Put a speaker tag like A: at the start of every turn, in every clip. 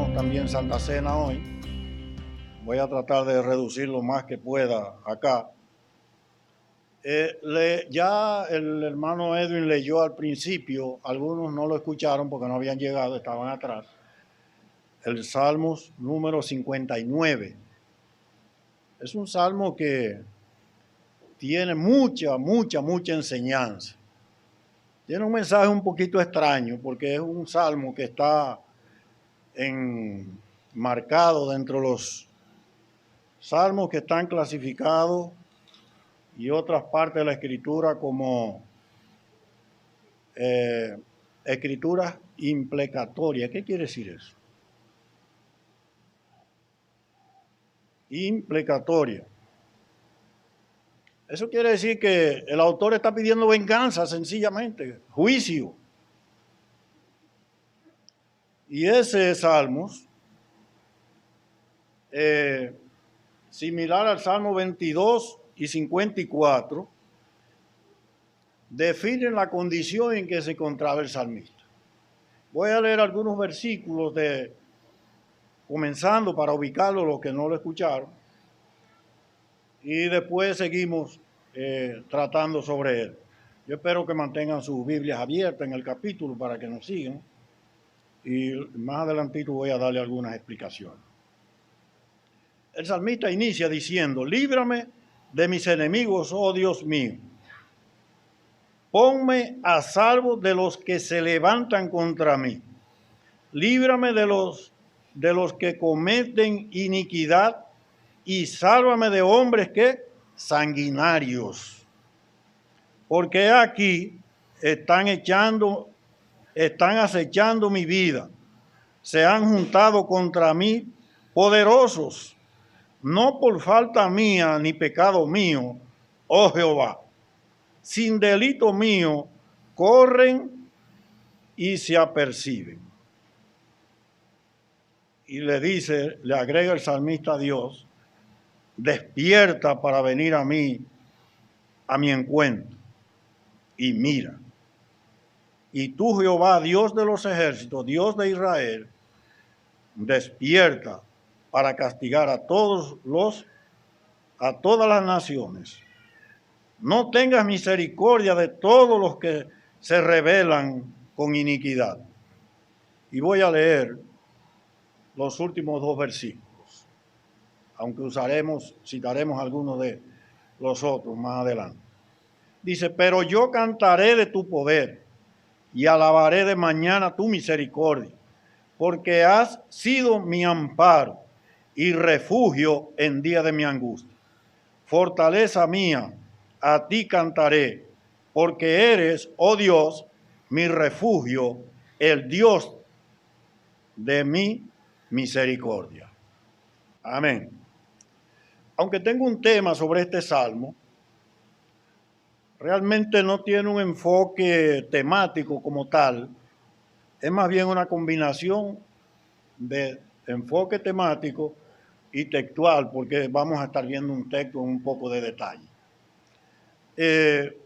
A: tenemos también Santa Cena hoy. Voy a tratar de reducir lo más que pueda acá. Ya el hermano Edwin leyó al principio, algunos no lo escucharon porque no habían llegado, estaban atrás, el Salmos número 59. Es un salmo que tiene mucha enseñanza. Tiene un mensaje un poquito extraño porque es un salmo que está marcado dentro de los salmos que están clasificados y otras partes de la escritura como escrituras imprecatorias. ¿Qué quiere decir eso? Imprecatoria. Eso quiere decir que el autor está pidiendo venganza, sencillamente, juicio. Y ese Salmos, similar al Salmo 22 y 54, definen la condición en que se encontraba el salmista. Voy a leer algunos versículos comenzando para ubicarlo los que no lo escucharon, y después seguimos tratando sobre él. Yo espero que mantengan sus Biblias abiertas en el capítulo para que nos sigan, y más adelantito voy a darle algunas explicaciones. El salmista inicia diciendo: líbrame de mis enemigos, oh Dios mío. Ponme a salvo de los que se levantan contra mí. Líbrame de los que cometen iniquidad y sálvame de hombres que sanguinarios. Porque aquí están acechando mi vida. Se han juntado contra mí poderosos, no por falta mía ni pecado mío, oh Jehová. Sin delito mío corren y se aperciben. Y le agrega el salmista a Dios: despierta para venir a mi encuentro. Y mira. Y tú, Jehová, Dios de los ejércitos, Dios de Israel, despierta para castigar a todas las naciones. No tengas misericordia de todos los que se rebelan con iniquidad. Y voy a leer los últimos dos versículos, aunque citaremos algunos de los otros más adelante. Dice: pero yo cantaré de tu poder y alabaré de mañana tu misericordia, porque has sido mi amparo y refugio en día de mi angustia. Fortaleza mía, a ti cantaré, porque eres, oh Dios, mi refugio, el Dios de mi misericordia. Amén. Aunque tengo un tema sobre este salmo, realmente no tiene un enfoque temático como tal. Es más bien una combinación de enfoque temático y textual, porque vamos a estar viendo un texto en un poco de detalle.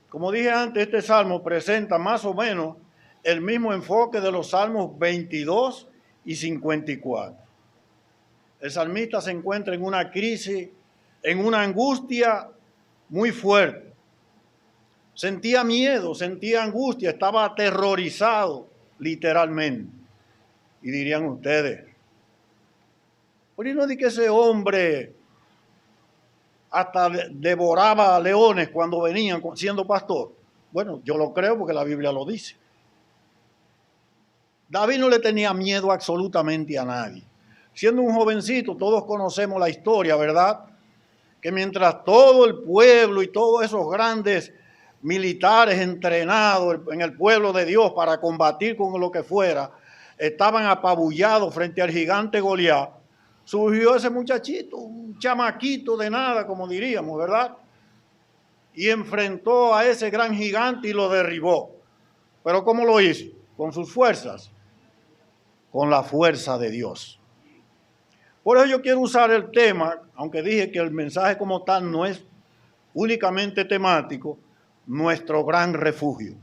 A: Como dije antes, este salmo presenta más o menos el mismo enfoque de los salmos 22 y 54. El salmista se encuentra en una crisis, en una angustia muy fuerte. Sentía miedo, sentía angustia, estaba aterrorizado literalmente. Y dirían ustedes: ¿por qué no di que ese hombre hasta devoraba leones cuando venían siendo pastor? Bueno, yo lo creo porque la Biblia lo dice. David no le tenía miedo absolutamente a nadie. Siendo un jovencito, todos conocemos la historia, ¿verdad? Que mientras todo el pueblo y todos esos grandes militares entrenados en el pueblo de Dios para combatir con lo que fuera, estaban apabullados frente al gigante Goliat, surgió ese muchachito, un chamaquito de nada, como diríamos, ¿verdad? Y enfrentó a ese gran gigante y lo derribó. ¿Pero cómo lo hizo? Con sus fuerzas, con la fuerza de Dios. Por eso yo quiero usar el tema, aunque dije que el mensaje como tal no es únicamente temático, nuestro gran refugio.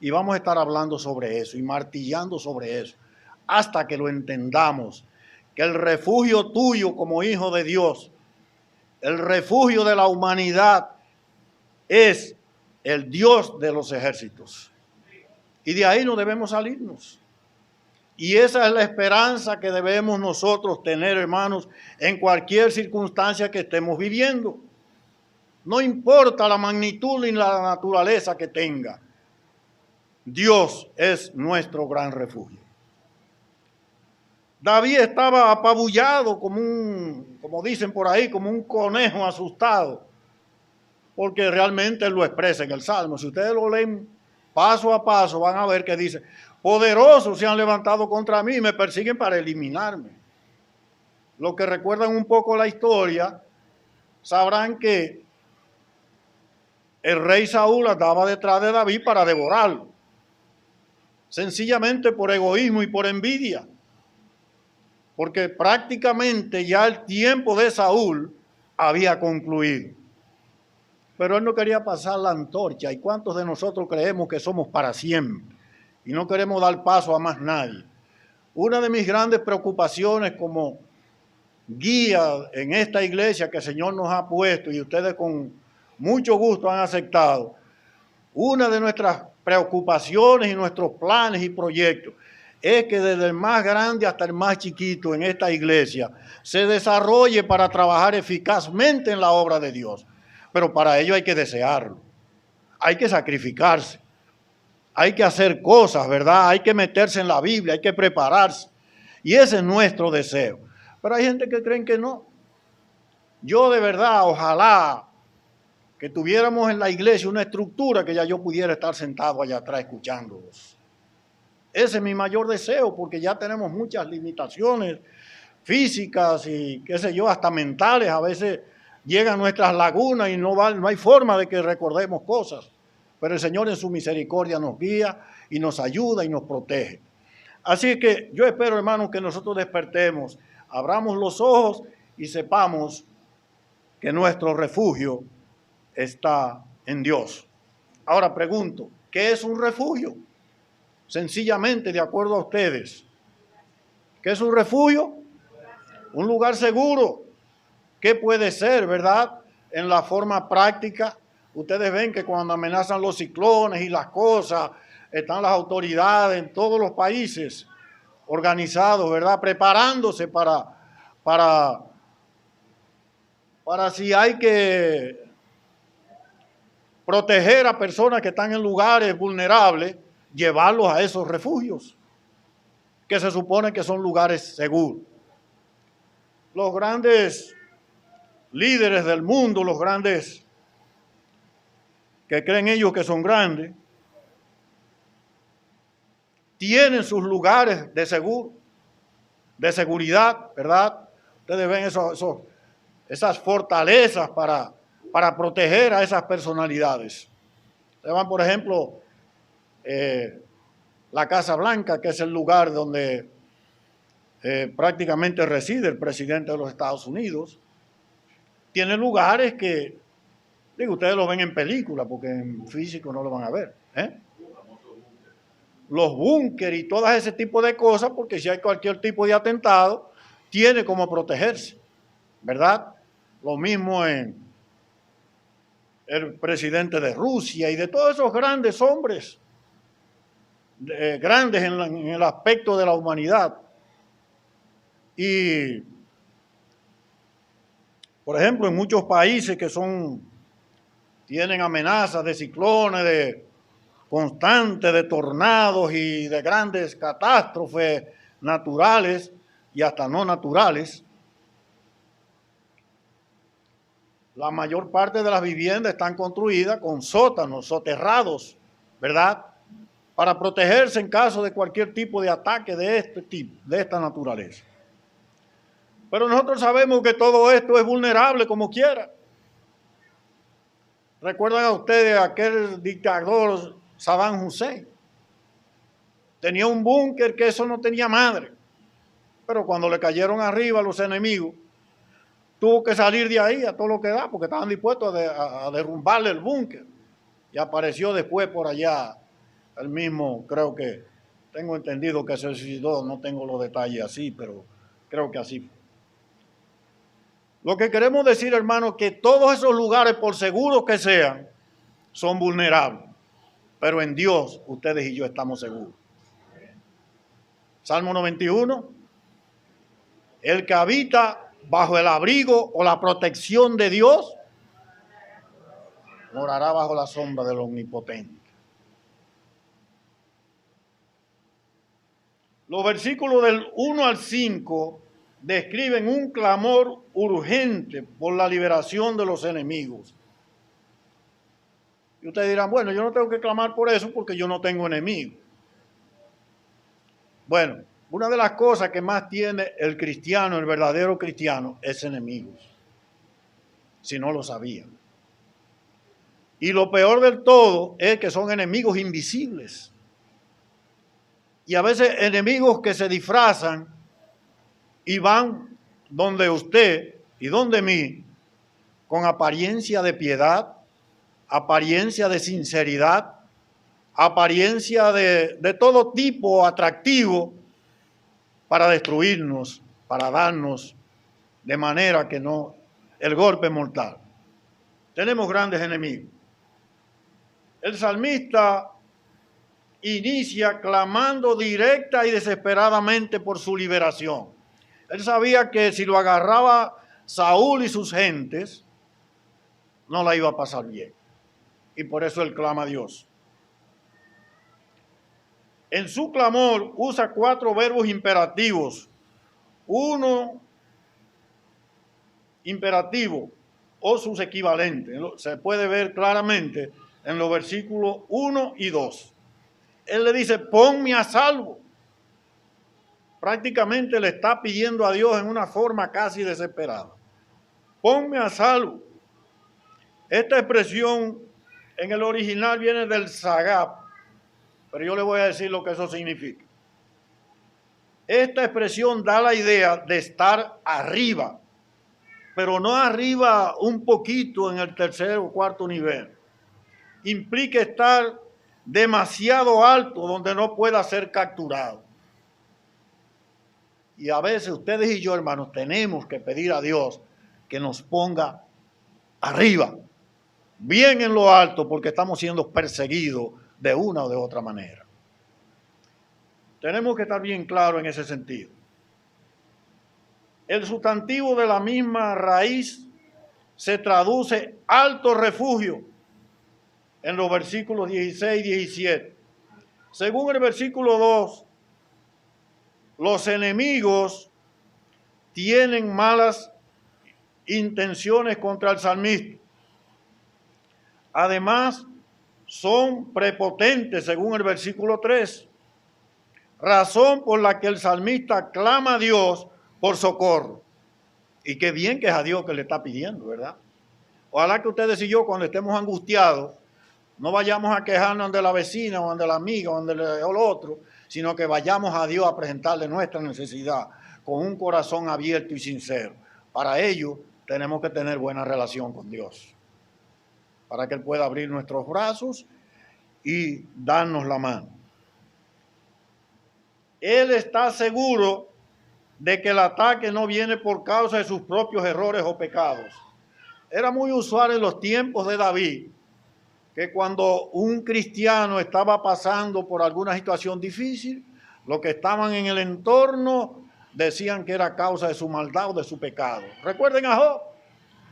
A: Y vamos a estar hablando sobre eso y martillando sobre eso. hasta que lo entendamos, que el refugio tuyo como hijo de Dios, el refugio de la humanidad es el Dios de los ejércitos. Y de ahí no debemos salirnos. Y esa es la esperanza que debemos nosotros tener, hermanos, en cualquier circunstancia que estemos viviendo. No importa la magnitud ni la naturaleza que tenga. Dios es nuestro gran refugio. David estaba apabullado como dicen por ahí, como un conejo asustado, porque realmente él lo expresa en el Salmo. Si ustedes lo leen paso a paso, van a ver que dice, poderosos se han levantado contra mí y me persiguen para eliminarme. Los que recuerdan un poco la historia, sabrán que el rey Saúl andaba detrás de David para devorarlo, sencillamente por egoísmo y por envidia, porque prácticamente ya el tiempo de Saúl había concluido. Pero él no quería pasar la antorcha. ¿Y cuántos de nosotros creemos que somos para siempre y no queremos dar paso a más nadie? Una de mis grandes preocupaciones como guía en esta iglesia que el Señor nos ha puesto y ustedes con mucho gusto han aceptado, una de nuestras preocupaciones y nuestros planes y proyectos es que desde el más grande hasta el más chiquito en esta iglesia se desarrolle para trabajar eficazmente en la obra de Dios. Pero para ello hay que desearlo, hay que sacrificarse, hay que hacer cosas, ¿verdad? Hay que meterse en la Biblia, hay que prepararse. Y ese es nuestro deseo. Pero hay gente que creen que no. Yo de verdad, ojalá que tuviéramos en la iglesia una estructura que ya yo pudiera estar sentado allá atrás escuchándolos. Ese es mi mayor deseo, porque ya tenemos muchas limitaciones físicas y qué sé yo, hasta mentales. A veces llegan nuestras lagunas y no hay forma de que recordemos cosas. Pero el Señor en su misericordia nos guía y nos ayuda y nos protege. Así que yo espero, hermanos, que nosotros despertemos, abramos los ojos y sepamos que nuestro refugio está en Dios. Ahora pregunto, ¿qué es un refugio? Sencillamente, de acuerdo a ustedes, ¿qué es un refugio? Un lugar seguro. ¿Qué puede ser, verdad? En la forma práctica, ustedes ven que cuando amenazan los ciclones y las cosas, están las autoridades en todos los países organizados, ¿verdad? Preparándose para si hay que proteger a personas que están en lugares vulnerables, llevarlos a esos refugios, que se supone que son lugares seguros. Los grandes líderes del mundo, los grandes que creen ellos que son grandes, tienen sus lugares de seguro, de seguridad, ¿verdad? Ustedes ven esas fortalezas para proteger a esas personalidades. Ustedes van, por ejemplo, la Casa Blanca, que es el lugar donde prácticamente reside el presidente de los Estados Unidos. Tiene lugares que, digo, ustedes lo ven en película, porque en físico no lo van a ver, ¿eh? Los búnkeres y todo ese tipo de cosas, porque si hay cualquier tipo de atentado, tiene como protegerse, ¿verdad? Lo mismo en el presidente de Rusia y de todos esos grandes hombres, grandes en el aspecto de la humanidad. Y, por ejemplo, en muchos países que tienen amenazas de ciclones, de constantes, de tornados y de grandes catástrofes naturales y hasta no naturales, la mayor parte de las viviendas están construidas con sótanos, soterrados, ¿verdad? Para protegerse en caso de cualquier tipo de ataque de este tipo, de esta naturaleza. Pero nosotros sabemos que todo esto es vulnerable como quiera. ¿Recuerdan a ustedes aquel dictador Saddam Hussein? Tenía un búnker que eso no tenía madre. Pero cuando le cayeron arriba los enemigos, tuvo que salir de ahí a todo lo que da, porque estaban dispuestos a derrumbarle el búnker. Y apareció después por allá el mismo, creo que Tengo entendido que se suicidó, no tengo los detalles así, pero creo que así fue. Lo que queremos decir, hermanos, que todos esos lugares, por seguros que sean, son vulnerables. Pero en Dios, ustedes y yo estamos seguros. Salmo 91. El que habita bajo el abrigo o la protección de Dios, morará bajo la sombra del Omnipotente. Los versículos del 1 al 5 describen un clamor urgente por la liberación de los enemigos. Y ustedes dirán, bueno, yo no tengo que clamar por eso porque yo no tengo enemigos. Bueno, una de las cosas que más tiene el cristiano, el verdadero cristiano, es enemigos. Si no lo sabían. Y lo peor del todo es que son enemigos invisibles. Y a veces enemigos que se disfrazan y van donde usted y donde mí con apariencia de piedad, apariencia de sinceridad, apariencia de todo tipo atractivo para destruirnos, para darnos de manera que no el golpe mortal. Tenemos grandes enemigos. El salmista inicia clamando directa y desesperadamente por su liberación. Él sabía que si lo agarraba Saúl y sus gentes, no la iba a pasar bien. Y por eso él clama a Dios. En su clamor usa 4 verbos imperativos. Uno imperativo o sus equivalentes. Se puede ver claramente en los versículos 1 y 2. Él le dice, ponme a salvo. Prácticamente le está pidiendo a Dios en una forma casi desesperada. Ponme a salvo. Esta expresión en el original viene del Sagab, pero yo le voy a decir lo que eso significa. Esta expresión da la idea de estar arriba, pero no arriba un poquito en el tercer o cuarto nivel. Implica estar demasiado alto donde no pueda ser capturado. Y a veces ustedes y yo, hermanos, tenemos que pedir a Dios que nos ponga arriba, bien en lo alto, porque estamos siendo perseguidos de una o de otra manera. Tenemos que estar bien claros en ese sentido. El sustantivo de la misma raíz se traduce alto refugio en los versículos 16 y 17. Según el versículo 2, los enemigos tienen malas intenciones contra el salmista. Además, son prepotentes, según el versículo 3. Razón por la que el salmista clama a Dios por socorro. Y qué bien que es a Dios que le está pidiendo, ¿verdad? Ojalá que ustedes y yo, cuando estemos angustiados, no vayamos a quejarnos de la vecina o de la amiga o del otro, sino que vayamos a Dios a presentarle nuestra necesidad con un corazón abierto y sincero. Para ello, tenemos que tener buena relación con Dios, para que Él pueda abrir nuestros brazos y darnos la mano. Él está seguro de que el ataque no viene por causa de sus propios errores o pecados. Era muy usual en los tiempos de David que cuando un cristiano estaba pasando por alguna situación difícil, los que estaban en el entorno decían que era causa de su maldad o de su pecado. Recuerden a Job,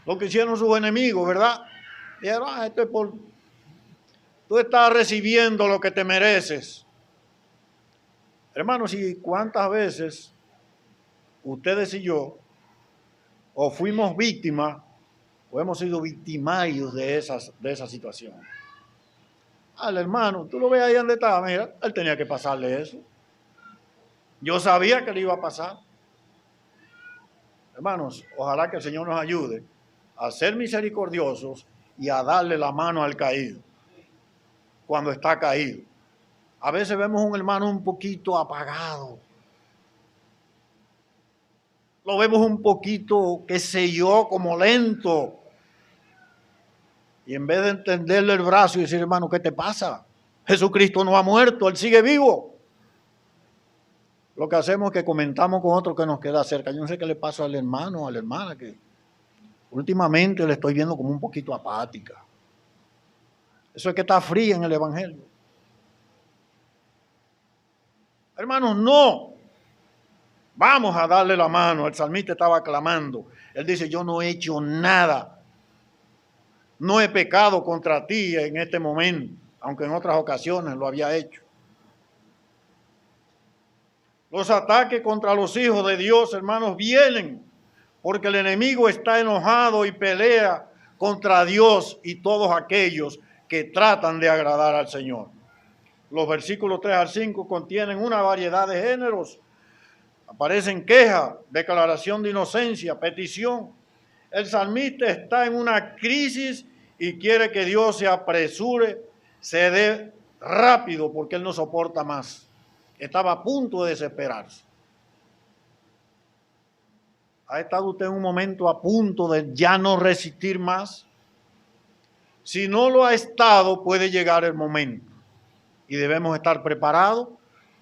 A: lo que hicieron sus enemigos, ¿verdad? Dijeron, esto es por... Tú estás recibiendo lo que te mereces. Hermanos, ¿y cuántas veces ustedes y yo o fuimos víctimas o hemos sido victimarios de esa situación? Al hermano, tú lo ves ahí donde estaba, mira, él tenía que pasarle eso. Yo sabía que le iba a pasar. Hermanos, ojalá que el Señor nos ayude a ser misericordiosos y a darle la mano al caído cuando está caído. A veces vemos un hermano un poquito apagado. Lo vemos un poquito, qué sé yo, como lento. Y en vez de entenderle el brazo y decir, hermano, ¿qué te pasa? Jesucristo no ha muerto, Él sigue vivo. Lo que hacemos es que comentamos con otro que nos queda cerca. Yo no sé qué le pasa al hermano o a la hermana, que últimamente le estoy viendo como un poquito apática. Eso es que está fría en el Evangelio. Hermanos, no. Vamos a darle la mano. El salmista estaba clamando. Él dice, yo no he hecho nada. No he pecado contra ti en este momento, aunque en otras ocasiones lo había hecho. Los ataques contra los hijos de Dios, hermanos, vienen porque el enemigo está enojado y pelea contra Dios y todos aquellos que tratan de agradar al Señor. Los versículos 3 al 5 contienen una variedad de géneros. Aparecen queja, declaración de inocencia, petición. El salmista está en una crisis y quiere que Dios se apresure, se dé rápido porque él no soporta más. Estaba a punto de desesperarse. ¿Ha estado usted en un momento a punto de ya no resistir más? Si no lo ha estado, puede llegar el momento. Y debemos estar preparados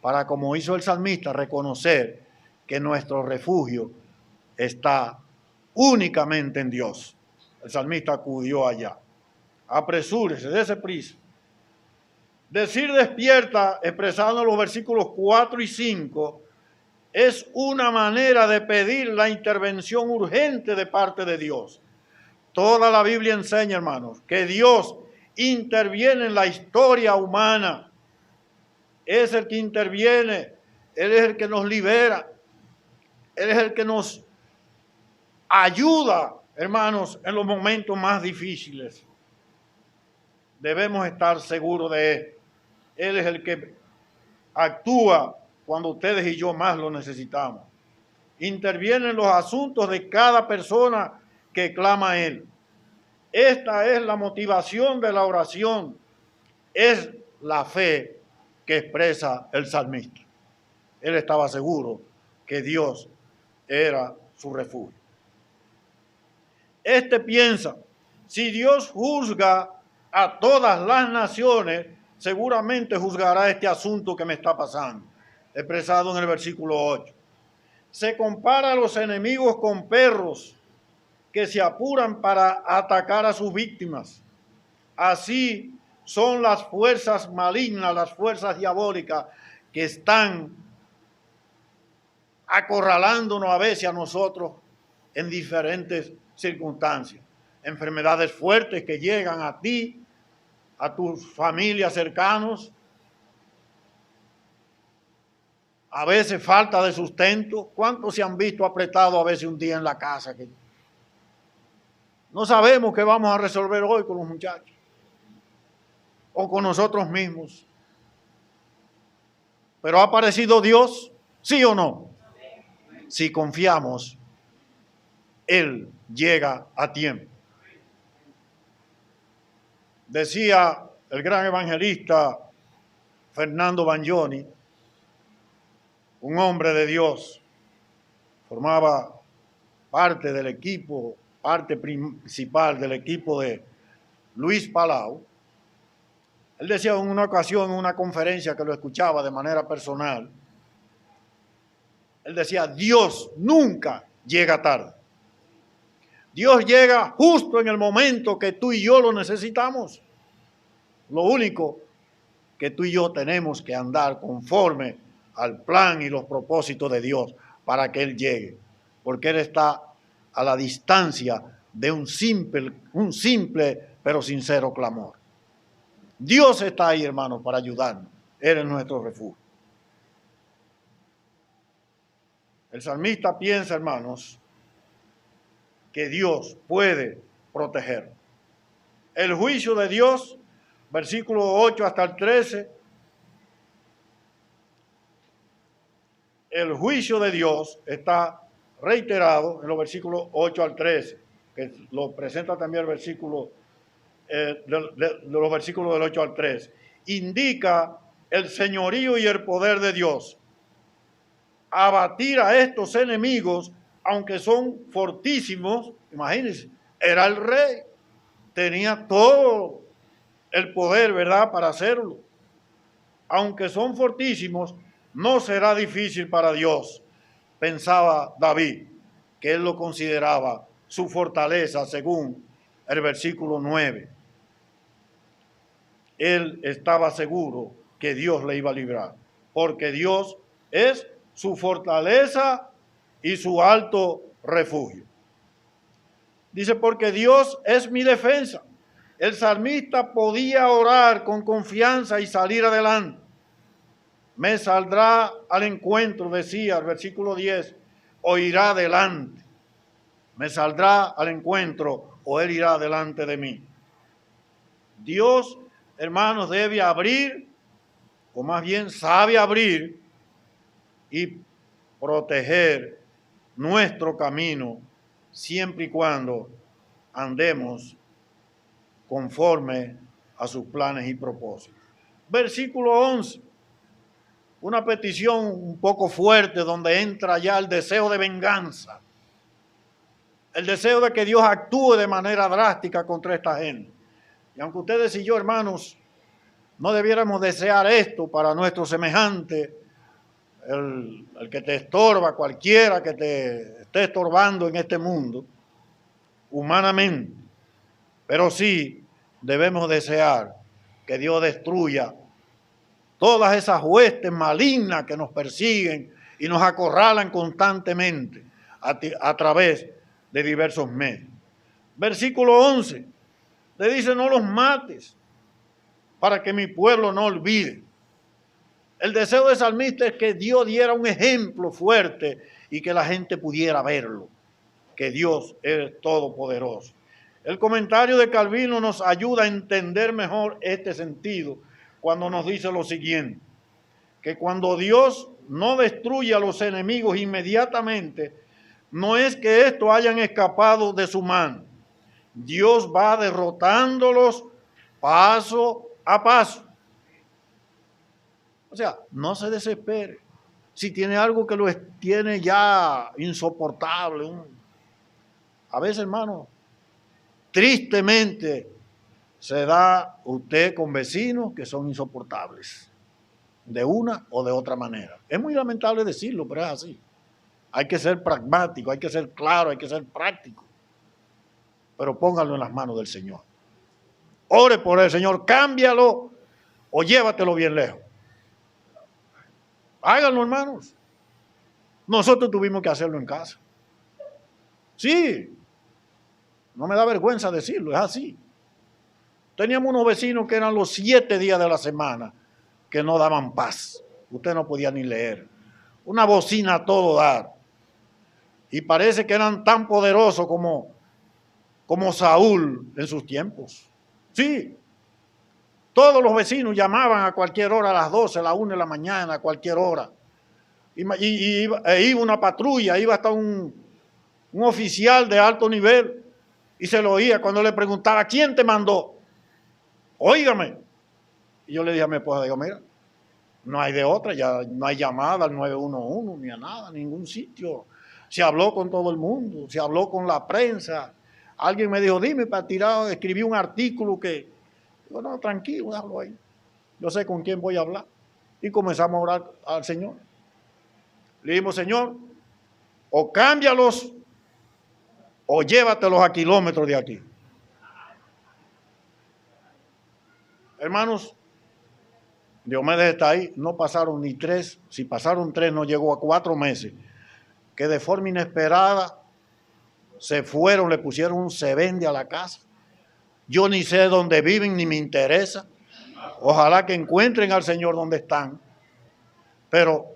A: para, como hizo el salmista, reconocer que nuestro refugio está únicamente en Dios. El salmista acudió allá. Apresúrese, dése prisa. Decir despierta, expresando los versículos 4 y 5, es una manera de pedir la intervención urgente de parte de Dios. Toda la Biblia enseña, hermanos, que Dios interviene en la historia humana. Es el que interviene, Él es el que nos libera, Él es el que nos ayuda, hermanos, en los momentos más difíciles. Debemos estar seguros de Él. Él es el que actúa cuando ustedes y yo más lo necesitamos. Interviene en los asuntos de cada persona que clama a Él. Esta es la motivación de la oración. Es la fe que expresa el salmista. Él estaba seguro que Dios era su refugio. Este piensa, si Dios juzga a todas las naciones, seguramente juzgará este asunto que me está pasando, expresado en el versículo 8. Se compara a los enemigos con perros que se apuran para atacar a sus víctimas. Así son las fuerzas malignas, las fuerzas diabólicas que están acorralándonos a veces a nosotros en diferentes circunstancias. Enfermedades fuertes que llegan a ti, a tus familias cercanos. A veces falta de sustento. ¿Cuántos se han visto apretados a veces un día en la casa? Que no sabemos qué vamos a resolver hoy con los muchachos o con nosotros mismos. ¿Pero ha aparecido Dios? ¿Sí o no? Si confiamos, Él llega a tiempo. Decía el gran evangelista Fernando Bagnoni, un hombre de Dios, formaba parte del equipo, parte principal del equipo de Luis Palau. Él decía en una ocasión, en una conferencia que lo escuchaba de manera personal, él decía, Dios nunca llega tarde. Dios llega justo en el momento que tú y yo lo necesitamos. Lo único que tú y yo tenemos que andar conforme al plan y los propósitos de Dios para que Él llegue. Porque Él está a la distancia de un simple pero sincero clamor. Dios está ahí, hermanos, para ayudarnos. Él es nuestro refugio. El salmista piensa, hermanos, que Dios puede proteger. El juicio de Dios, versículo 8 hasta el 13, el juicio de Dios está reiterado en los versículos 8 al 13, que lo presenta también el versículo, de los versículos del 8 al 13. Indica el señorío y el poder de Dios. Abatir a estos enemigos, aunque son fortísimos, imagínense, era el rey, tenía todo el poder, ¿verdad?, para hacerlo. Aunque son fortísimos, no será difícil para Dios, pensaba David, que él lo consideraba su fortaleza según el versículo 9. Él estaba seguro que Dios le iba a librar, porque Dios es su fortaleza y su alto refugio. Dice, porque Dios es mi defensa. El salmista podía orar con confianza y salir adelante. Me saldrá al encuentro, decía el versículo 10, o irá adelante. Me saldrá al encuentro o él irá delante de mí. Dios, hermanos, debe abrir, o más bien sabe abrir y proteger nuestro camino siempre y cuando andemos conforme a sus planes y propósitos. Versículo 11, una petición un poco fuerte donde entra ya el deseo de venganza, el deseo de que Dios actúe de manera drástica contra esta gente. Y aunque ustedes y yo, hermanos, no debiéramos desear esto para nuestro semejante, el que te estorba, cualquiera que te esté estorbando en este mundo, humanamente, pero sí debemos desear que Dios destruya todas esas huestes malignas que nos persiguen y nos acorralan constantemente a través de diversos medios. Versículo 11, le dice, no los mates para que mi pueblo no olvide. El deseo del salmista es que Dios diera un ejemplo fuerte y que la gente pudiera verlo, que Dios es todopoderoso. El comentario de Calvino nos ayuda a entender mejor este sentido cuando nos dice lo siguiente, que cuando Dios no destruye a los enemigos inmediatamente, no es que estos hayan escapado de su mano. Dios va derrotándolos paso a paso. O sea, no se desespere. Si tiene algo que lo tiene ya insoportable, a veces, hermano, tristemente se da usted con vecinos que son insoportables, de una o de otra manera. Es muy lamentable decirlo, pero es así. Hay que ser pragmático, hay que ser claro, hay que ser práctico. Pero póngalo en las manos del Señor. Ore por el Señor, cámbialo o llévatelo bien lejos. Háganlo, hermanos. Nosotros tuvimos que hacerlo en casa. Sí, no me da vergüenza decirlo, es así. Teníamos unos vecinos que eran los 7 días de la semana que no daban paz. Usted no podía ni leer. Una bocina a todo dar. Y parece que eran tan poderosos como Saúl en sus tiempos. Sí, todos los vecinos llamaban a cualquier hora, a las 12, a las 1 de la mañana, a cualquier hora. Y iba una patrulla, iba hasta un oficial de alto nivel y se lo oía cuando le preguntaba, ¿quién te mandó? Óigame. Y yo le dije a mi esposa, digo, mira, no hay de otra, ya no hay llamada al 911 ni a nada, a ningún sitio. Se habló con todo el mundo, se habló con la prensa. Alguien me dijo, dime, para tirar, escribí un artículo que, digo, no, tranquilo, hablo ahí. Yo sé con quién voy a hablar. Y comenzamos a orar al Señor. Le dijimos, Señor, o cámbialos o llévatelos a kilómetros de aquí. Hermanos, Diomedes está ahí, no pasaron ni 3, si pasaron 3 no llegó a 4 meses, que de forma inesperada se fueron, le pusieron un se vende a la casa. Yo ni sé dónde viven, ni me interesa. Ojalá que encuentren al Señor donde están, pero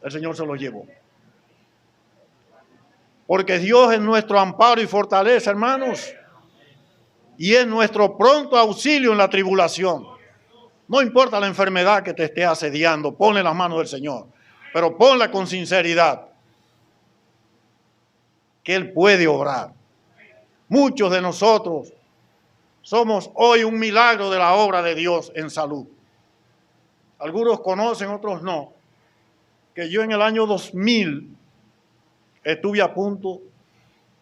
A: el Señor se los llevó. Porque Dios es nuestro amparo y fortaleza, hermanos, y es nuestro pronto auxilio en la tribulación. No importa la enfermedad que te esté asediando, ponle las manos del Señor, pero ponla con sinceridad, que Él puede obrar. Muchos de nosotros somos hoy un milagro de la obra de Dios en salud. Algunos conocen, otros no, que yo en el año 2000 estuve a punto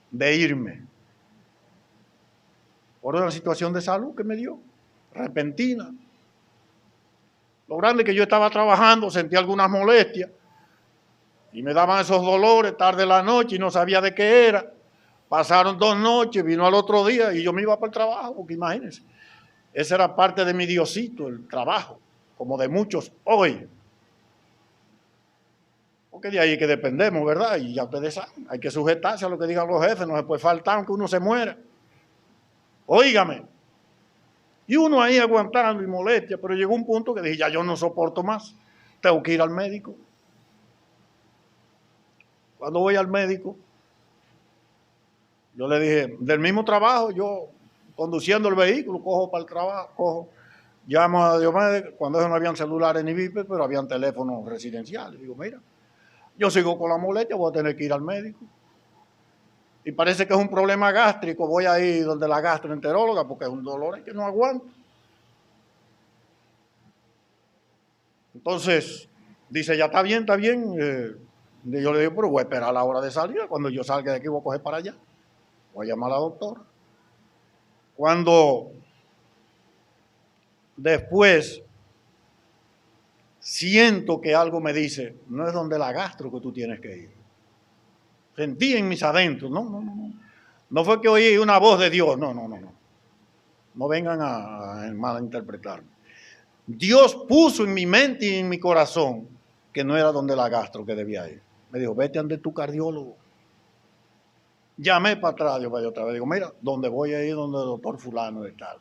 A: de irme por una situación de salud que me dio, repentina. Lo grande es que yo estaba trabajando, sentí algunas molestias y me daban esos dolores tarde de la noche y no sabía de qué era. Pasaron 2 noches, vino al otro día y yo me iba para el trabajo, porque imagínense, esa era parte de mi Diosito, el trabajo, como de muchos hoy. Porque de ahí que dependemos, ¿verdad? Y ya ustedes saben, hay que sujetarse a lo que digan los jefes, no se puede faltar aunque uno se muera. Óigame. Y uno ahí aguantando y molestia, pero llegó un punto que dije, ya yo no soporto más, tengo que ir al médico. Cuando voy al médico, yo le dije, del mismo trabajo, yo conduciendo el vehículo, cojo para el trabajo, llamo a Diomedes, cuando eso no habían celulares ni vipers, pero habían teléfonos residenciales. Digo, mira, yo sigo con la molestia, voy a tener que ir al médico. Y parece que es un problema gástrico, voy a ir donde la gastroenteróloga, porque es un dolor que no aguanto. Entonces, dice, ya está bien, está bien. Yo le digo, pero voy a esperar a la hora de salida. Cuando yo salga de aquí voy a coger para allá. Voy a llamar a la doctora. Cuando después siento que algo me dice, no es donde la gastro que tú tienes que ir. Sentí en mis adentros, no. No fue que oí una voz de Dios, no. No vengan a malinterpretarme. Dios puso en mi mente y en mi corazón que no era donde la gastro que debía ir. Me dijo, vete ante tu cardiólogo. Llamé para atrás, yo vaya otra vez. Digo, mira, donde voy a ir, donde el doctor fulano de tal.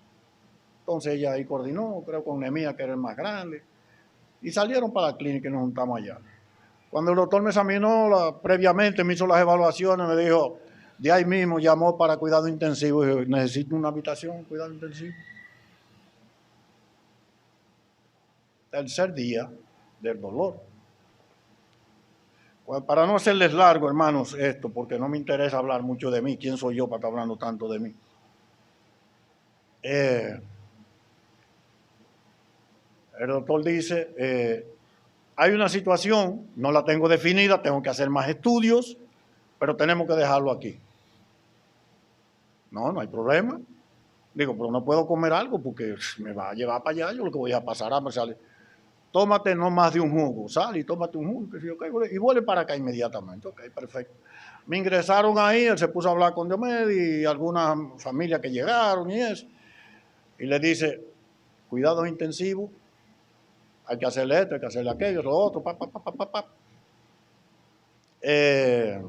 A: Entonces ella ahí coordinó, creo con Nemía, que era el más grande. Y salieron para la clínica y nos juntamos allá. Cuando el doctor me examinó previamente, me hizo las evaluaciones, me dijo, de ahí mismo llamó para cuidado intensivo. Y dijo, necesito una habitación, cuidado intensivo. Tercer día del dolor. Pues para no hacerles largo, hermanos, esto, porque no me interesa hablar mucho de mí. ¿Quién soy yo para estar hablando tanto de mí? El doctor dice, hay una situación, no la tengo definida, tengo que hacer más estudios, pero tenemos que dejarlo aquí. No hay problema. Digo, pero no puedo comer algo porque me va a llevar para allá, yo lo que voy a pasar hambre, sale. Tómate no más de un jugo, sal y tómate un jugo, y vuelve para acá inmediatamente. Ok, perfecto. Me ingresaron ahí, él se puso a hablar con Diomedes y algunas familias que llegaron y eso. Y le dice, cuidados intensivos, hay que hacerle esto, hay que hacerle aquello, lo otro, ¿Qué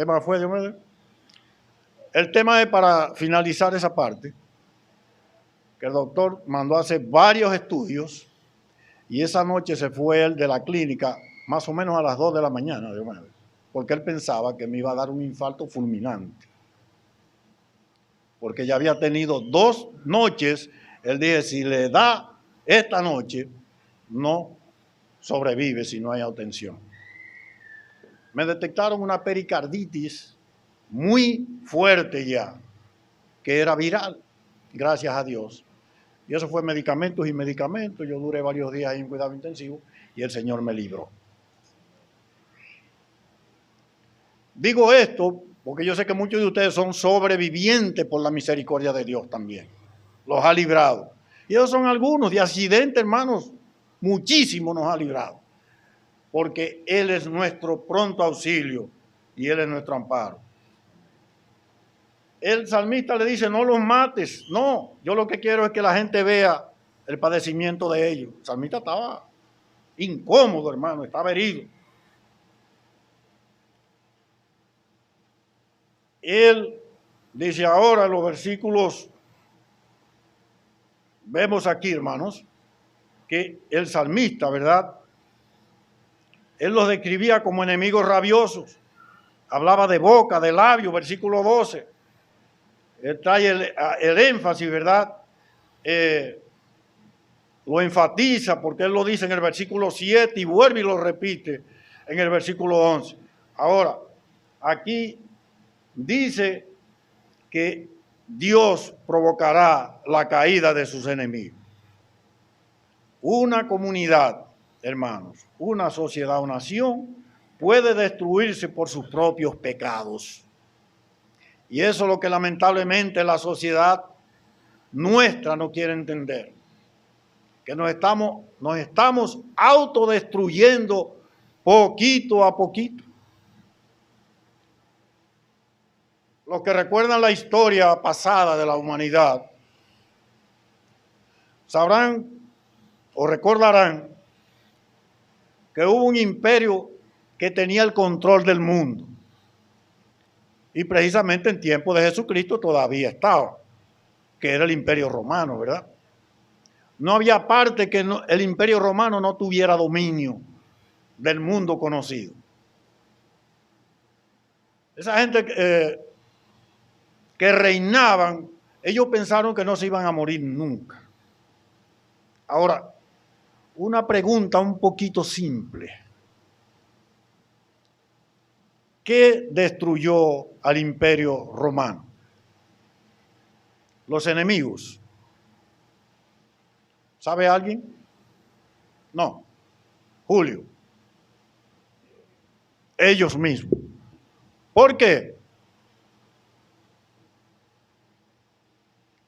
A: más fue, Diomedes? El tema es, para finalizar esa parte, que el doctor mandó a hacer varios estudios y esa noche se fue él de la clínica más o menos a las 2 de la mañana, Diomedes, porque él pensaba que me iba a dar un infarto fulminante. Porque ya había tenido 2 noches, él dice, si le da esta noche, no sobrevive si no hay obtención. Me detectaron una pericarditis muy fuerte ya, que era viral, gracias a Dios. Y eso fue medicamentos y medicamentos. Yo duré varios días en cuidado intensivo y el Señor me libró. Digo esto porque yo sé que muchos de ustedes son sobrevivientes por la misericordia de Dios también. Los ha librado. Y esos son algunos de accidentes, hermanos. Muchísimo nos ha librado. Porque Él es nuestro pronto auxilio y Él es nuestro amparo. El salmista le dice, no los mates. No, yo lo que quiero es que la gente vea el padecimiento de ellos. El salmista estaba incómodo, hermano, estaba herido. Él dice ahora en los versículos, vemos aquí, hermanos, que el salmista, ¿verdad? Él los describía como enemigos rabiosos. Hablaba de boca, de labio, versículo 12. Él trae el énfasis, ¿verdad? Lo enfatiza porque él lo dice en el versículo 7 y vuelve y lo repite en el versículo 11. Ahora, aquí dice que Dios provocará la caída de sus enemigos. Una comunidad, hermanos, una sociedad o nación puede destruirse por sus propios pecados. Y eso es lo que lamentablemente la sociedad nuestra no quiere entender. que nos estamos autodestruyendo poquito a poquito. Los que recuerdan la historia pasada de la humanidad sabrán o recordarán que hubo un imperio que tenía el control del mundo. Y precisamente en tiempo de Jesucristo todavía estaba, que era el Imperio Romano, ¿verdad? No había parte que el Imperio Romano no tuviera dominio del mundo conocido. Esa gente que reinaban, ellos pensaron que no se iban a morir nunca. Ahora, una pregunta un poquito simple. ¿Qué destruyó al Imperio Romano? Los enemigos. ¿Sabe alguien? No. Julio. Ellos mismos. ¿Por qué?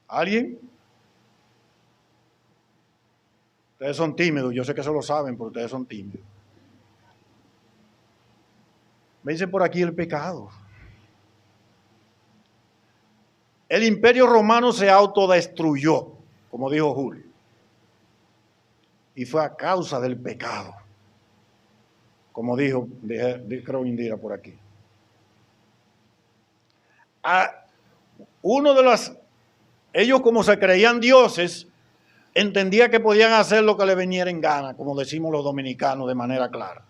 A: ¿Alguien? Ustedes son tímidos, yo sé que eso lo saben, pero ustedes son tímidos. Me dicen por aquí el pecado. El Imperio Romano se autodestruyó, como dijo Julio, y fue a causa del pecado, como dijo, creo Indira por aquí. Ellos como se creían dioses, entendía que podían hacer lo que les viniera en gana, como decimos los dominicanos de manera clara.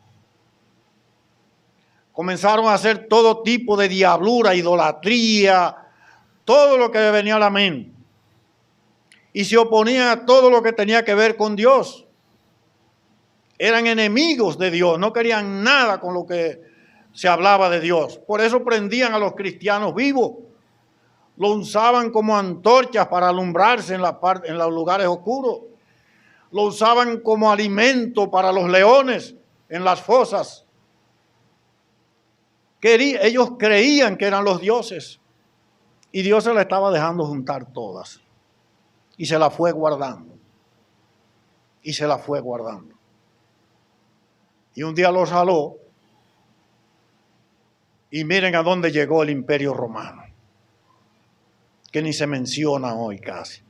A: Comenzaron a hacer todo tipo de diablura, idolatría, todo lo que les venía a la mente. Y se oponían a todo lo que tenía que ver con Dios. Eran enemigos de Dios, no querían nada con lo que se hablaba de Dios. Por eso prendían a los cristianos vivos. Lo usaban como antorchas para alumbrarse en los lugares oscuros. Lo usaban como alimento para los leones en las fosas. Ellos creían que eran los dioses. Y Dios se la estaba dejando juntar todas. Y se la fue guardando. Y se la fue guardando. Y un día los jaló. Y miren a dónde llegó el Imperio Romano, que ni se menciona hoy casi.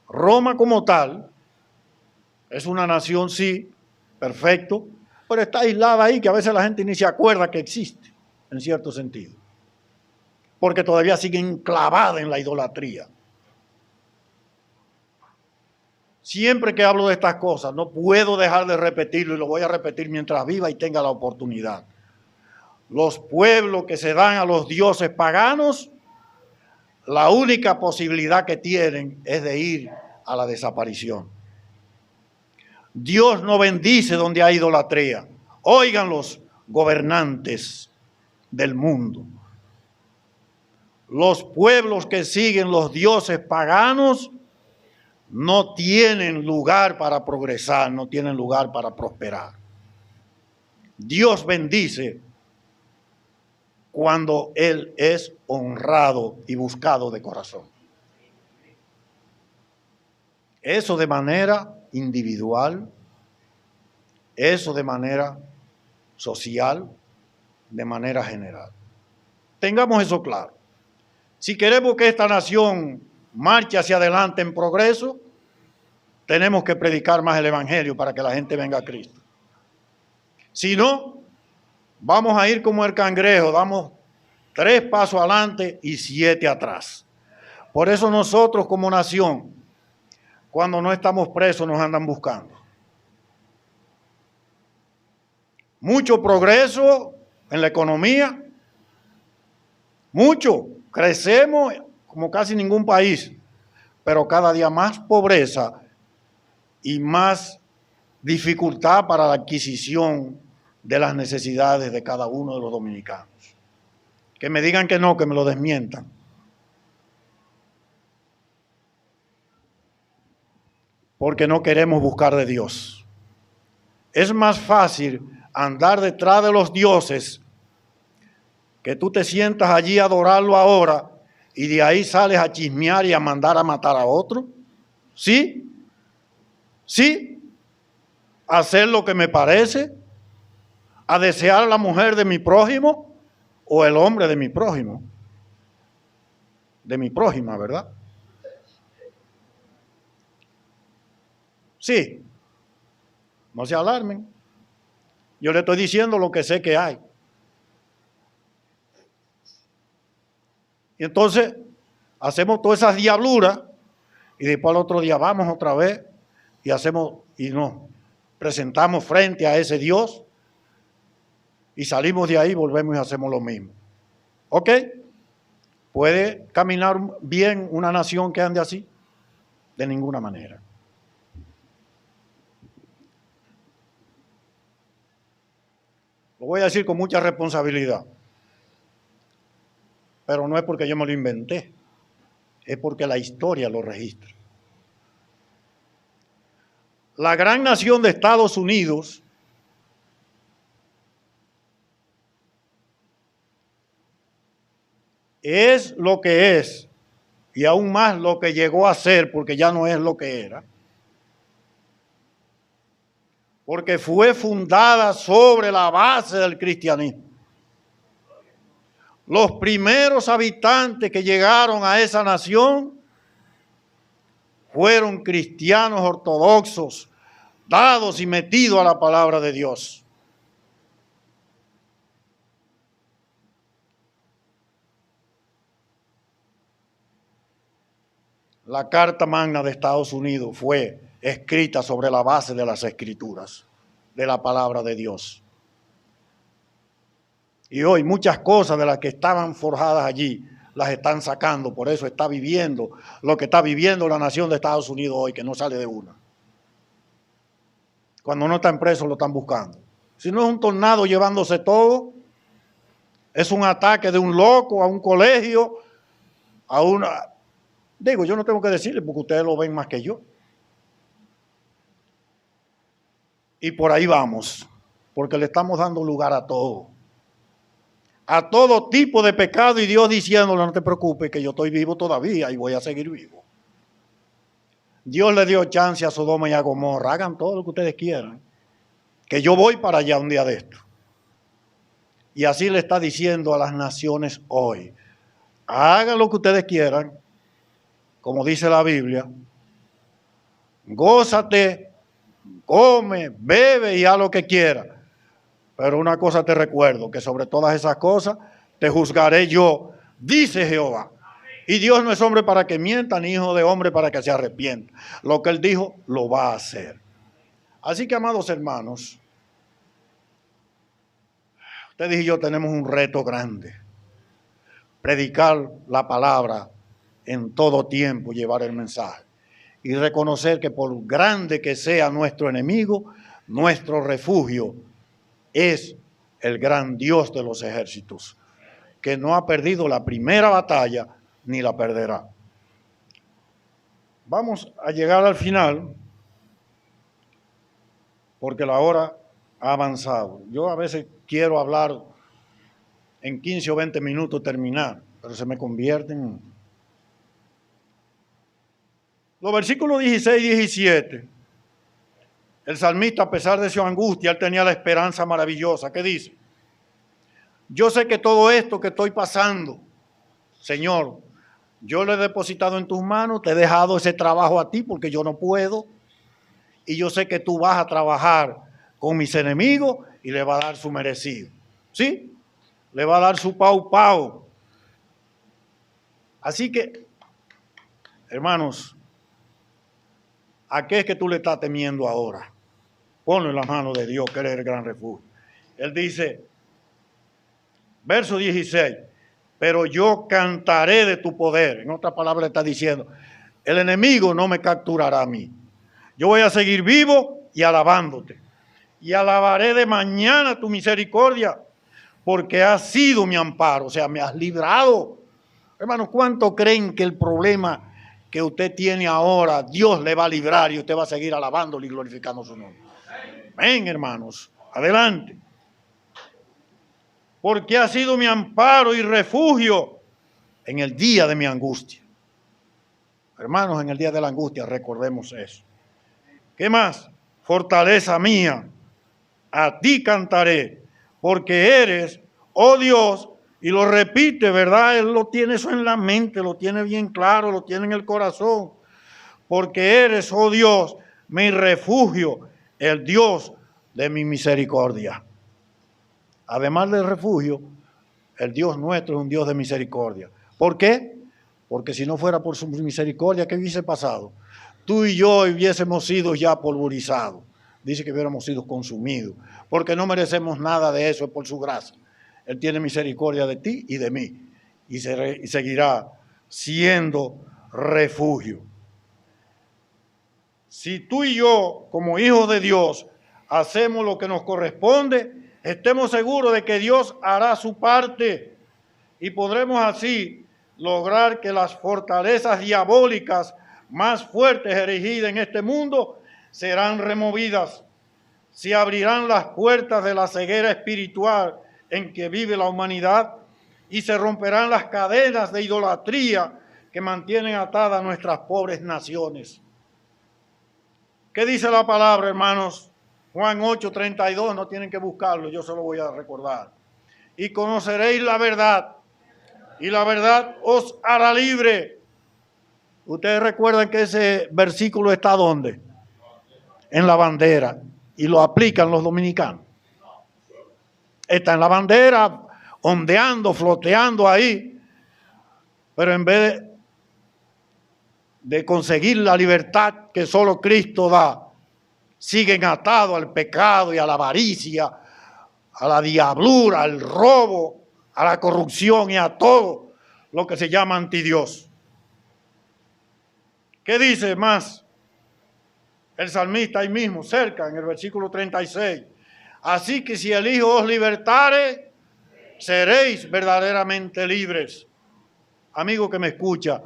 A: Roma como tal es una nación, sí, perfecto, pero está aislada ahí, que a veces la gente ni se acuerda que existe, en cierto sentido, porque todavía sigue enclavada en la idolatría. Siempre que hablo de estas cosas, no puedo dejar de repetirlo y lo voy a repetir mientras viva y tenga la oportunidad. Los pueblos que se dan a los dioses paganos, la única posibilidad que tienen es de ir a la desaparición. Dios no bendice donde hay idolatría. Oigan los gobernantes del mundo. Los pueblos que siguen los dioses paganos no tienen lugar para progresar, no tienen lugar para prosperar. Dios bendice cuando Él es honrado y buscado de corazón. Eso de manera individual, eso de manera social, de manera general. Tengamos eso claro. Si queremos que esta nación marche hacia adelante en progreso, tenemos que predicar más el Evangelio para que la gente venga a Cristo. Si no, vamos a ir como el cangrejo, damos 3 pasos adelante y 7 atrás. Por eso nosotros como nación, cuando no estamos presos, nos andan buscando. Mucho progreso en la economía, mucho, crecemos como casi ningún país, pero cada día más pobreza y más dificultad para la adquisición de las necesidades de cada uno de los dominicanos. Que me digan que no, que me lo desmientan. Porque no queremos buscar de Dios. Es más fácil andar detrás de los dioses, que tú te sientas allí a adorarlo ahora y de ahí sales a chismear y a mandar a matar a otro. ¿Sí? Sí, a hacer lo que me parece, a desear a la mujer de mi prójimo o el hombre de mi prójimo, de mi prójima, ¿verdad? Sí, no se alarmen. Yo le estoy diciendo lo que sé que hay. Y entonces hacemos todas esas diabluras y después al otro día vamos otra vez y hacemos y nos presentamos frente a ese Dios y salimos de ahí, volvemos y hacemos lo mismo. ¿Ok? ¿Puede caminar bien una nación que ande así? De ninguna manera. Lo voy a decir con mucha responsabilidad, pero no es porque yo me lo inventé, es porque la historia lo registra. La gran nación de Estados Unidos es lo que es, y aún más lo que llegó a ser, porque ya no es lo que era, porque fue fundada sobre la base del cristianismo. Los primeros habitantes que llegaron a esa nación fueron cristianos ortodoxos, dados y metidos a la palabra de Dios. La Carta Magna de Estados Unidos fue escrita sobre la base de las Escrituras, de la palabra de Dios. Y hoy muchas cosas de las que estaban forjadas allí las están sacando, por eso está viviendo lo que está viviendo la nación de Estados Unidos hoy, que no sale de una. Cuando no están presos lo están buscando. Si no es un tornado llevándose todo, es un ataque de un loco a un colegio, a una... Digo, yo no tengo que decirle porque ustedes lo ven más que yo. Y por ahí vamos, porque le estamos dando lugar a todo tipo de pecado, y Dios diciéndole, no te preocupes que yo estoy vivo todavía y voy a seguir vivo. Dios le dio chance a Sodoma y a Gomorra, hagan todo lo que ustedes quieran, que yo voy para allá un día de esto. Y así le está diciendo a las naciones hoy, hagan lo que ustedes quieran, como dice la Biblia, gózate, come, bebe y haz lo que quieras. Pero una cosa te recuerdo, que sobre todas esas cosas te juzgaré yo, dice Jehová. Y Dios no es hombre para que mienta, ni hijo de hombre para que se arrepienta. Lo que Él dijo, lo va a hacer. Así que, amados hermanos, ustedes y yo tenemos un reto grande. Predicar la palabra en todo tiempo, llevar el mensaje. Y reconocer que por grande que sea nuestro enemigo, nuestro refugio es el gran Dios de los ejércitos, que no ha perdido la primera batalla ni la perderá. Vamos a llegar al final, porque la hora ha avanzado. Yo a veces quiero hablar en 15 o 20 minutos, terminar, pero se me convierten. Los versículos 16 y 17. El salmista, a pesar de su angustia, él tenía la esperanza maravillosa. ¿Qué dice? Yo sé que todo esto que estoy pasando, Señor, yo lo he depositado en tus manos, te he dejado ese trabajo a ti porque yo no puedo. Y yo sé que tú vas a trabajar con mis enemigos y le va a dar su merecido. ¿Sí? Le va a dar su pau. Así que, hermanos, ¿a qué es que tú le estás temiendo ahora? Ponlo en la mano de Dios, que Él es el gran refugio. Él dice, verso 16, pero yo cantaré de tu poder. En otras palabras le está diciendo, el enemigo no me capturará a mí. Yo voy a seguir vivo y alabándote. Y alabaré de mañana tu misericordia, porque has sido mi amparo, o sea, me has librado. Hermanos, ¿cuánto creen que el problema que usted tiene ahora, Dios le va a librar y usted va a seguir alabándole y glorificando su nombre? Ven, hermanos, adelante. Porque ha sido mi amparo y refugio en el día de mi angustia. Hermanos, en el día de la angustia recordemos eso. ¿Qué más? Fortaleza mía, a ti cantaré, porque eres, oh Dios, y lo repite, ¿verdad? Él lo tiene eso en la mente, lo tiene bien claro, lo tiene en el corazón. Porque eres, oh Dios, mi refugio, el Dios de mi misericordia. Además del refugio, el Dios nuestro es un Dios de misericordia. ¿Por qué? Porque si no fuera por su misericordia, ¿qué hubiese pasado? Tú y yo hubiésemos sido ya pulverizados. Dice que hubiéramos sido consumidos, porque no merecemos nada de eso, es por su gracia. Él tiene misericordia de ti y de mí, y seguirá siendo refugio. Si tú y yo, como hijos de Dios, hacemos lo que nos corresponde, estemos seguros de que Dios hará su parte y podremos así lograr que las fortalezas diabólicas más fuertes erigidas en este mundo serán removidas. Se abrirán las puertas de la ceguera espiritual en que vive la humanidad y se romperán las cadenas de idolatría que mantienen atadas nuestras pobres naciones. ¿Qué dice la palabra, hermanos? Juan 8:32, no tienen que buscarlo, yo se lo voy a recordar. Y conoceréis la verdad, y la verdad os hará libre. Ustedes recuerdan que ese versículo está ¿dónde? En la bandera, y lo aplican los dominicanos. Está en la bandera, ondeando, floteando ahí, pero en vez de conseguir la libertad que solo Cristo da, siguen atados al pecado y a la avaricia, a la diablura, al robo, a la corrupción y a todo lo que se llama antidios. ¿Qué dice más el salmista ahí mismo, cerca, en el versículo 36? Así que si el Hijo os libertare, seréis verdaderamente libres. Amigo que me escucha,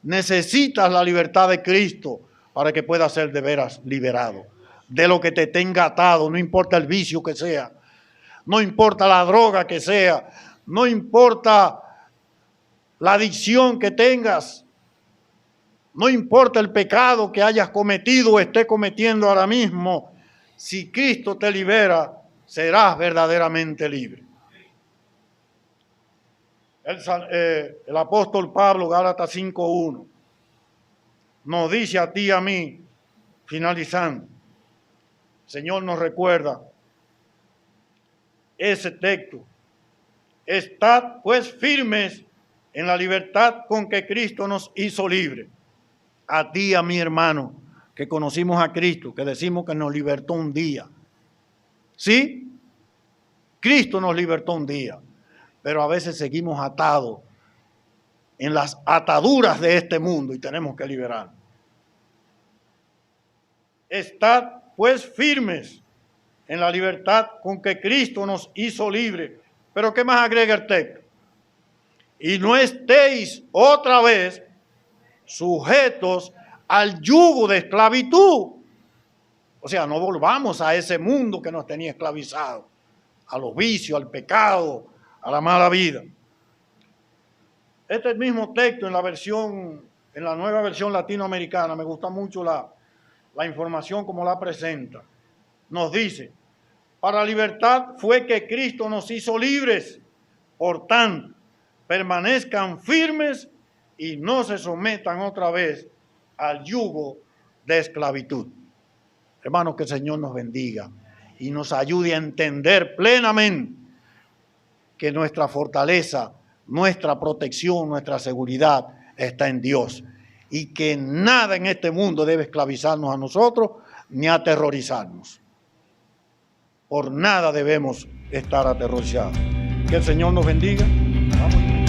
A: necesitas la libertad de Cristo para que puedas ser de veras liberado de lo que te tenga atado, no importa el vicio que sea, no importa la droga que sea, no importa la adicción que tengas, no importa el pecado que hayas cometido o estés cometiendo ahora mismo. Si Cristo te libera, serás verdaderamente libre. El apóstol Pablo, Gálatas 5:1, nos dice a ti y a mí, finalizando, el Señor nos recuerda ese texto: estad pues firmes en la libertad con que Cristo nos hizo libres. A ti y a mi hermano, que conocimos a Cristo, que decimos que nos libertó un día. ¿Sí? Cristo nos libertó un día, pero a veces seguimos atados en las ataduras de este mundo y tenemos que liberarnos. Estad pues firmes en la libertad con que Cristo nos hizo libres. Pero ¿qué más agrega el texto? Y no estéis otra vez sujetos al yugo de esclavitud. O sea, no volvamos a ese mundo que nos tenía esclavizados, a los vicios, al pecado, a la mala vida. Este es el mismo texto en la nueva versión latinoamericana. Me gusta mucho la información como la presenta. Nos dice: para la libertad fue que Cristo nos hizo libres. Por tanto, permanezcan firmes y no se sometan otra vez al yugo de esclavitud. Hermanos, que el Señor nos bendiga y nos ayude a entender plenamente que nuestra fortaleza, nuestra protección, nuestra seguridad está en Dios y que nada en este mundo debe esclavizarnos a nosotros ni aterrorizarnos. Por nada debemos estar aterrorizados. Que el Señor nos bendiga. Vamos.